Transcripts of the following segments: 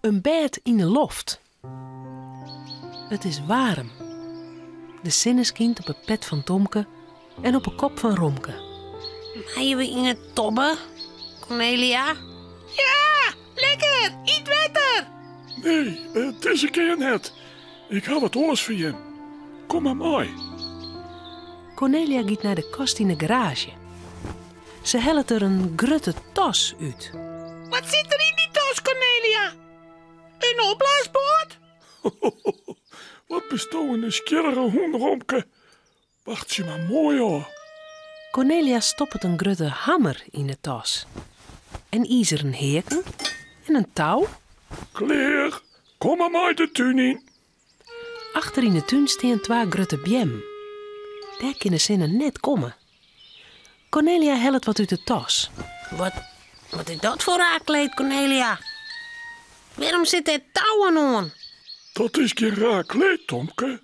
Een bed in de loft. Het is warm. De zon schijnt op het pet van Tomke en op de kop van Romke. Maaien we in het tobben, Cornelia? Ja, lekker! Eet wetter! Nee, het is een keer net. Ik had het oors voor je. Kom maar mooi. Cornelia gaat naar de kast in de garage. Ze helpt er een grutte tas uit. Wat zit er in die tas, Cornelia? Een opblaasboord? Wat bestoon een skillere hoen, Romke. Wacht je maar mooi hoor. Cornelia stopt een grutte hammer in de tas. En ijzeren heken en een touw. Kleer, kom maar mooi de tuin in. Achter in de tuin staan 2 grutte bjem. Daar kunnen ze net komen. Cornelia helpt wat uit de tas. Wat is dat voor aankleed, Cornelia? Waarom zit er touwen aan? Dat is geen raar kleed, Tomke.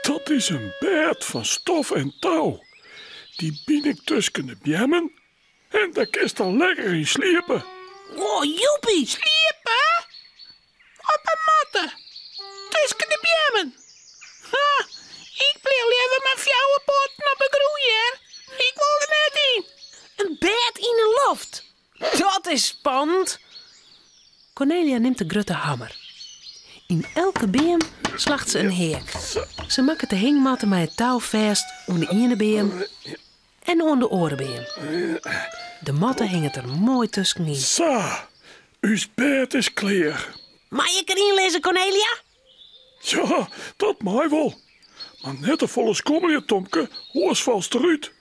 Dat is een bed van stof en touw. Die bien ik tussen de bjemmen en daar kist dan lekker in sliepen. Oh, joepie! Sliepen? Op een matte. Tussen de bjemmen. Ha, ik bleef liever mijn fjouwenpoten op een groeier. Ik wil er net in. Een bed in de loft. Dat is spannend. Cornelia neemt de grutte hammer. In elke beam slacht ze een heek. Ze maakt de hingmatten met het touw vast om de ene beam en om de andere beam. De matten hingen er mooi tussenin. Zo, uw bed is klaar. Mag ik erin lezen, Cornelia? Ja, dat mag wel. Maar net een volle skommelje, Tomke, hoors vast eruit.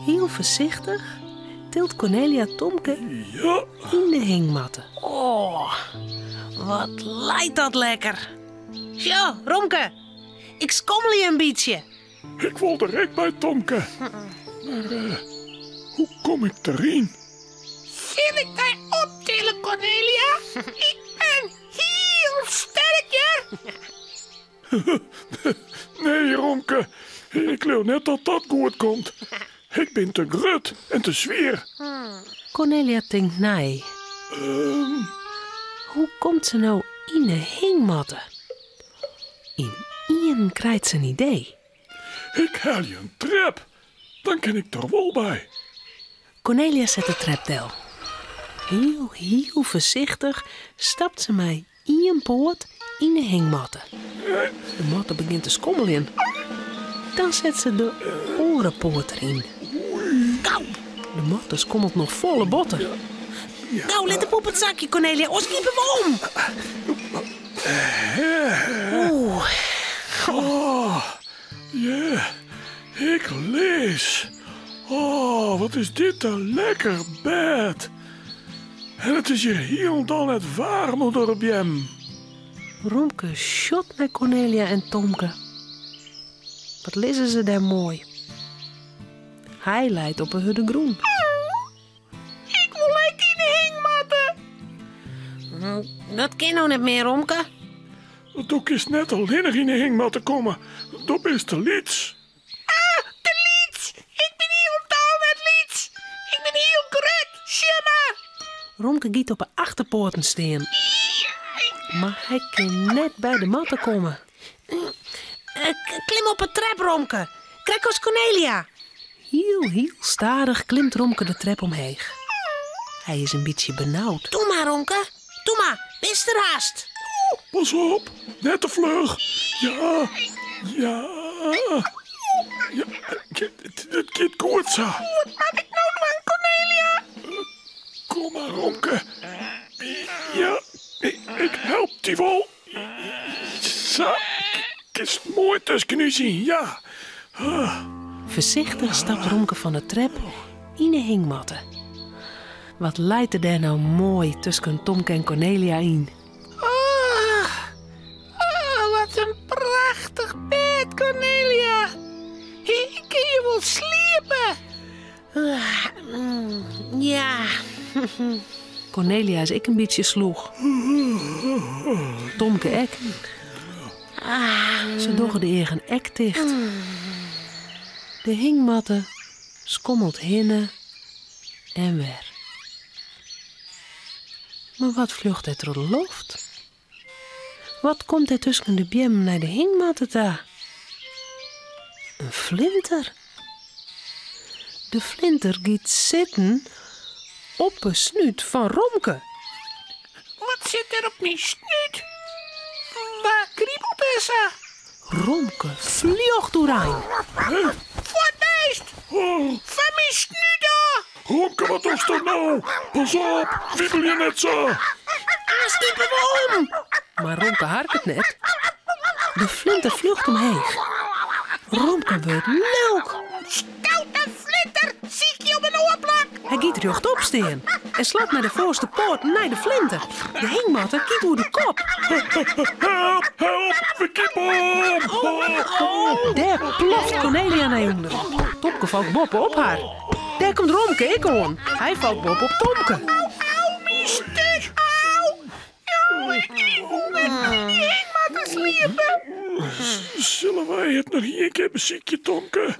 Heel voorzichtig tilt Cornelia Tomke Ja, in de hingmatten. Oh, wat lijkt dat lekker. Zo, Romke, ik skommel je een beetje. ik wil direct bij Tomke. Maar hoe kom ik erin? Wil ik daar optillen, Cornelia? Ik ben heel sterk, ja? Nee, Romke, ik geloof net dat dat goed komt. Ik ben te grut en te zwier. Cornelia denkt nee. Hoe komt ze nou in de hingmatten? In één krijgt ze een idee. Ik haal je een trap. Dan kan ik er wel bij. Cornelia zet de trapdel. Heel voorzichtig stapt ze mij één poort in de hingmatten. De matten begint te skommelen. Dan zet ze de orenpoort erin. Kou. De matten skommelt nog volle botten. Nou, let op het zakje, Cornelia. Ons kiepen we om. Oeh. Oh, ja, ik lees. Oh, wat is dit een lekker bed. En het is hier heel dan het warme door hem. Romke shot naar Cornelia en Tomke. Wat lezen ze daar mooi. Hij leidt op een hudde groen. Ik wil lekker in de hingmatten. Dat kan nou niet meer, Romke. Dat is net alleen nog in de hingmat te komen. Dat is te lieds. Ah, de lieds. Ik ben heel touw met lieds. Ik ben heel grut. Shimmer. Romke giet op de achterpoorten staan. Maar hij kan net bij de matten komen. Klim op het trap, Romke. Kijk als Cornelia. Heel stadig klimt Romke de trap omheen. Hij is een beetje benauwd. Doe maar, Romke. Doe maar. Wees er haast. Pas op, net te vlug. Ja. Het gaat goed zo. Wat mag ik nou doen, Cornelia? Kom maar, Romke. Ja, ik help die wel. Zo, het is mooi tussen u zien, ja. Voorzichtig stapt Romke van de trap in de hingmatten. Wat leidt er daar nou mooi tussen Tomke en Cornelia in? Wat een prachtig bed, Cornelia. Ik kan je wel sliepen. Ja. Cornelia is ik een beetje sloeg. Tomke ek. Ze doggen de eigen ek dicht. De hingmatten skommelt hinnen en weer. Maar wat vlucht hij door de lucht? Wat komt hij tussen de bjem naar de hingmatten daar? Een vlinter. De vlinter giet zitten op een snuit van Romke. Wat zit er op mijn snuit? Waar kriebelt is er? Romke vliocht doorheen. Wat is het? Van mijn snuit daar! Romke, wat is dat nou? Pas op, wiebel je net zo. Als die bewoon! Maar Romke harket net. De vlinter vlucht omheen. Romke wordt leuk. Stoute flitter! Zie ik je op een oorplak! Hij giet rechtop staan en slaat naar de voorste poort naar de vlinter. De hingmatter kiet door de kop. Help, we kiepen om. Daar ploft Cornelia naar onder. Tomke valt Bob op haar. Daar komt Romke ik aan. Hij valt Bob op Tomke. Auw, mijn stuk! Auw! Ja, ik maar te sliepen. Zullen wij het nog een keer beziekje, Tomke?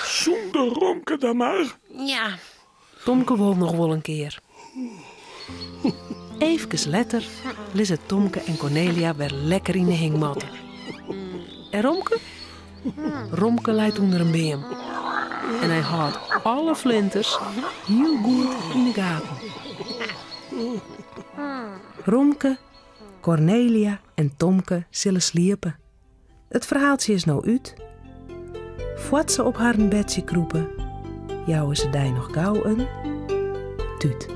Zonder Romke dan maar. Ja. Tomke wil nog wel een keer. Even later liggen Tomke en Cornelia weer lekker in de hingmatten. En Romke? Romke leidt onder een beem. En hij houdt alle vlinters heel goed in de gaten. Romke, Cornelia en Tomke zullen sliepen. Het verhaaltje is nou uit. Voordat ze op haar bedje kroepen, jouwen ze daar nog gauw een tuut.